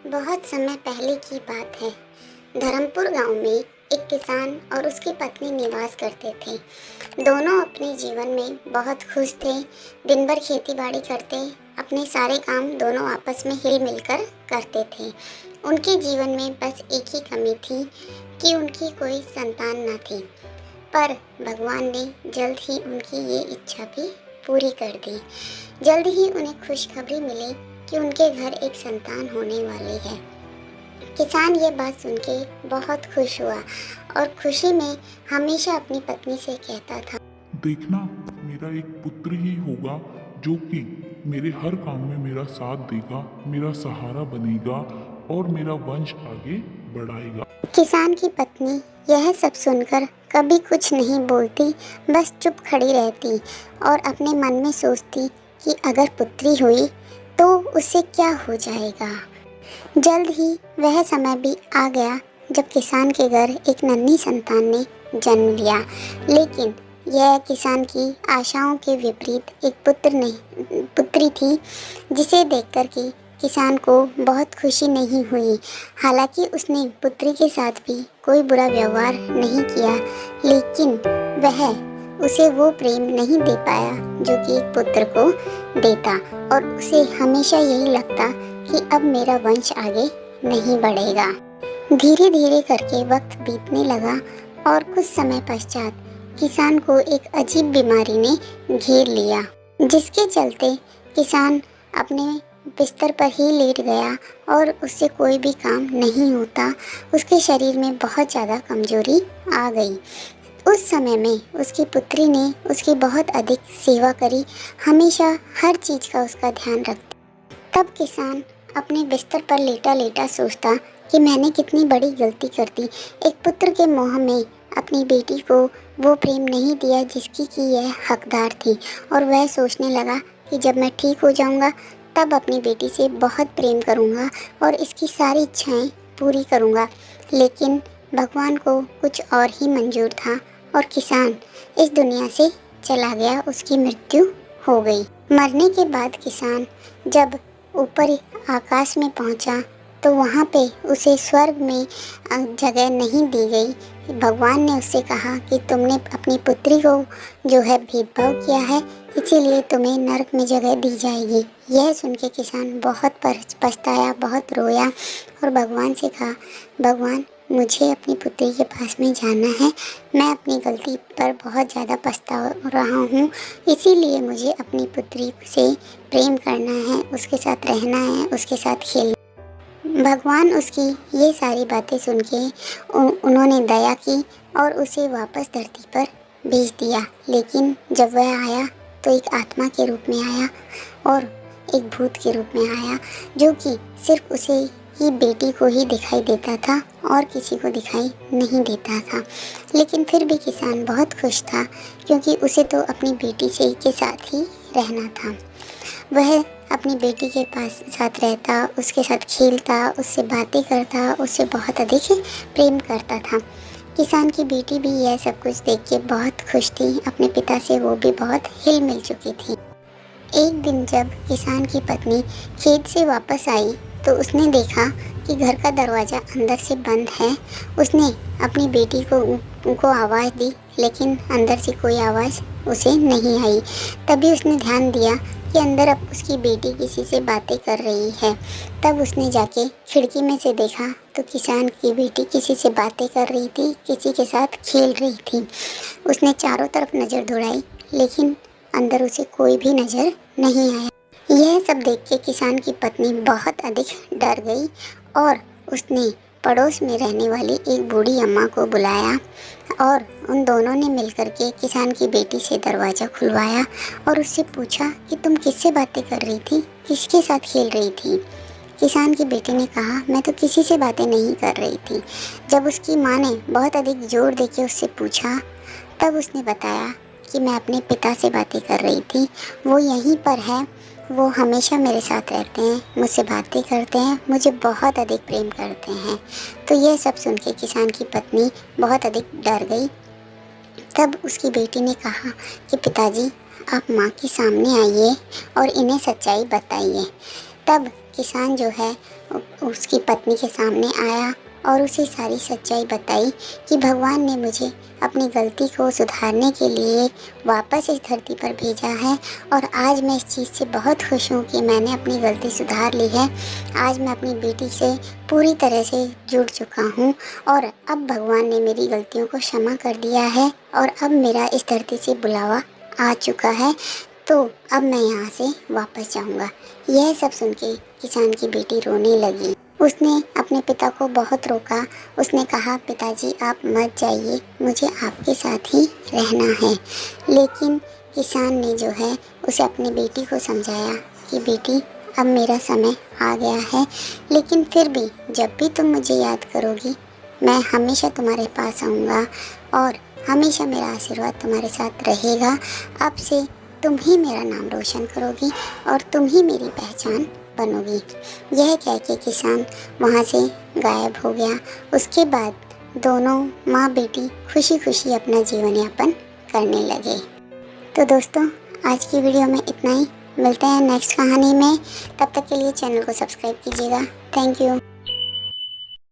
बहुत समय पहले की बात है। धर्मपुर गांव में एक किसान और उसकी पत्नी निवास करते थे। दोनों अपने जीवन में बहुत खुश थे। दिन भर खेती बाड़ी करते, अपने सारे काम दोनों आपस में हिल मिलकर करते थे। उनके जीवन में बस एक ही कमी थी कि उनकी कोई संतान न थी। पर भगवान ने जल्द ही उनकी ये इच्छा भी पूरी कर दी। जल्द ही उन्हें खुशखबरी मिली कि उनके घर एक संतान होने वाली है। किसान ये बात सुन के बहुत खुश हुआ और खुशी में हमेशा अपनी पत्नी से कहता था, देखना, मेरा एक पुत्र ही होगा जो कि मेरे हर काम में मेरा साथ देगा, मेरा सहारा बनेगा और मेरा वंश आगे बढ़ाएगा। किसान की पत्नी यह सब सुनकर कभी कुछ नहीं बोलती, बस चुप खड़ी रहती और अपने मन में सोचती कि अगर पुत्री हुई तो उससे क्या हो जाएगा। जल्द ही वह समय भी आ गया जब किसान के घर एक नन्ही संतान ने जन्म लिया। लेकिन यह किसान की आशाओं के विपरीत एक पुत्री थी, जिसे देखकर कि किसान को बहुत खुशी नहीं हुई। हालांकि उसने पुत्री के साथ भी कोई बुरा व्यवहार नहीं किया, लेकिन वह उसे वो प्रेम नहीं दे पाया जो कि एक पुत्र को देता, और उसे हमेशा यही लगता कि अब मेरा वंश आगे नहीं बढ़ेगा। धीरे धीरे करके वक्त बीतने लगा और कुछ समय पश्चात किसान को एक अजीब बीमारी ने घेर लिया, जिसके चलते किसान अपने बिस्तर पर ही लेट गया और उससे कोई भी काम नहीं होता। उसके शरीर में बहुत ज़्यादा कमजोरी आ गई। उस समय में उसकी पुत्री ने उसकी बहुत अधिक सेवा करी, हमेशा हर चीज़ का उसका ध्यान रखती। तब किसान अपने बिस्तर पर लेटा लेटा सोचता कि मैंने कितनी बड़ी गलती कर दी। एक पुत्र के मोह में अपनी बेटी को वो प्रेम नहीं दिया जिसकी कि यह हकदार थी, और वह सोचने लगा कि जब मैं ठीक हो जाऊंगा तब अपनी बेटी से बहुत प्रेम करूंगा और इसकी सारी इच्छाएं पूरी करूंगा। लेकिन भगवान को कुछ और ही मंजूर था और किसान इस दुनिया से चला गया। उसकी मृत्यु हो गई। मरने के बाद किसान जब ऊपर आकाश में पहुंचा तो वहां पे उसे स्वर्ग में जगह नहीं दी गई। भगवान ने उससे कहा कि तुमने अपनी पुत्री को जो है भेदभाव किया है, इसीलिए तुम्हें नरक में जगह दी जाएगी। यह सुन के किसान बहुत पछताया, बहुत रोया और भगवान से कहा, भगवान मुझे अपनी पुत्री के पास में जाना है। मैं अपनी गलती पर बहुत ज़्यादा पछता रहा हूँ, इसीलिए मुझे अपनी पुत्री से प्रेम करना है, उसके साथ रहना है, उसके साथ खेलना। भगवान उसकी ये सारी बातें सुन के उन्होंने दया की और उसे वापस धरती पर भेज दिया। लेकिन जब वह आया तो एक आत्मा के रूप में आया और एक भूत के रूप में आया, जो कि सिर्फ उसे ही बेटी को ही दिखाई देता था और किसी को दिखाई नहीं देता था। लेकिन फिर भी किसान बहुत खुश था, क्योंकि उसे तो अपनी बेटी से के साथ ही रहना था। वह अपनी बेटी के पास साथ रहता, उसके साथ खेलता, उससे बातें करता, उससे बहुत अधिक प्रेम करता था। किसान की बेटी भी यह सब कुछ देख के बहुत खुश थी। अपने पिता से वो भी बहुत हिल मिल चुकी थी। एक दिन जब किसान की पत्नी खेत से वापस आई तो उसने देखा कि घर का दरवाज़ा अंदर से बंद है। उसने अपनी बेटी को आवाज़ दी, लेकिन अंदर से कोई आवाज़ उसे नहीं आई। तभी उसने ध्यान दिया कि अंदर अब उसकी बेटी किसी से बातें कर रही है। तब उसने जाके खिड़की में से देखा तो किसान की बेटी किसी से बातें कर रही थी, किसी के साथ खेल रही थी। उसने चारों तरफ नज़र दौड़ाई, लेकिन अंदर उसे कोई भी नज़र नहीं आया। यह सब देख के किसान की पत्नी बहुत अधिक डर गई और उसने पड़ोस में रहने वाली एक बूढ़ी अम्मा को बुलाया और उन दोनों ने मिलकर के किसान की बेटी से दरवाज़ा खुलवाया और उससे पूछा कि तुम किससे बातें कर रही थी, किसके साथ खेल रही थी। किसान की बेटी ने कहा, मैं तो किसी से बातें नहीं कर रही थी। जब उसकी माँ ने बहुत अधिक जोर देके उससे पूछा तब उसने बताया कि मैं अपने पिता से बातें कर रही थी, वो यहीं पर है, वो हमेशा मेरे साथ रहते हैं, मुझसे बातें करते हैं, मुझे बहुत अधिक प्रेम करते हैं। तो यह सब सुन के किसान की पत्नी बहुत अधिक डर गई। तब उसकी बेटी ने कहा कि पिताजी आप माँ के सामने आइए और इन्हें सच्चाई बताइए। तब किसान जो है उसकी पत्नी के सामने आया और उसे सारी सच्चाई बताई कि भगवान ने मुझे अपनी गलती को सुधारने के लिए वापस इस धरती पर भेजा है और आज मैं इस चीज़ से बहुत खुश हूँ कि मैंने अपनी गलती सुधार ली है। आज मैं अपनी बेटी से पूरी तरह से जुड़ चुका हूँ और अब भगवान ने मेरी गलतियों को क्षमा कर दिया है और अब मेरा इस धरती से बुलावा आ चुका है, तो अब मैं यहाँ से वापस जाऊँगा। यह सब सुन के किसान की बेटी रोने लगी। उसने अपने पिता को बहुत रोका। उसने कहा, पिताजी आप मत जाइए, मुझे आपके साथ ही रहना है। लेकिन किसान ने जो है उसे अपनी बेटी को समझाया कि बेटी अब मेरा समय आ गया है, लेकिन फिर भी जब भी तुम मुझे याद करोगी मैं हमेशा तुम्हारे पास आऊँगा और हमेशा मेरा आशीर्वाद तुम्हारे साथ रहेगा। अब से तुम ही मेरा नाम रोशन करोगी और तुम ही मेरी पहचान बनोगी। यह कह के किसान वहाँ से गायब हो गया। उसके बाद दोनों माँ बेटी खुशी खुशी अपना जीवन यापन करने लगे। तो दोस्तों आज की वीडियो में इतना ही। मिलते हैं नेक्स्ट कहानी में। तब तक के लिए चैनल को सब्सक्राइब कीजिएगा। Thank you.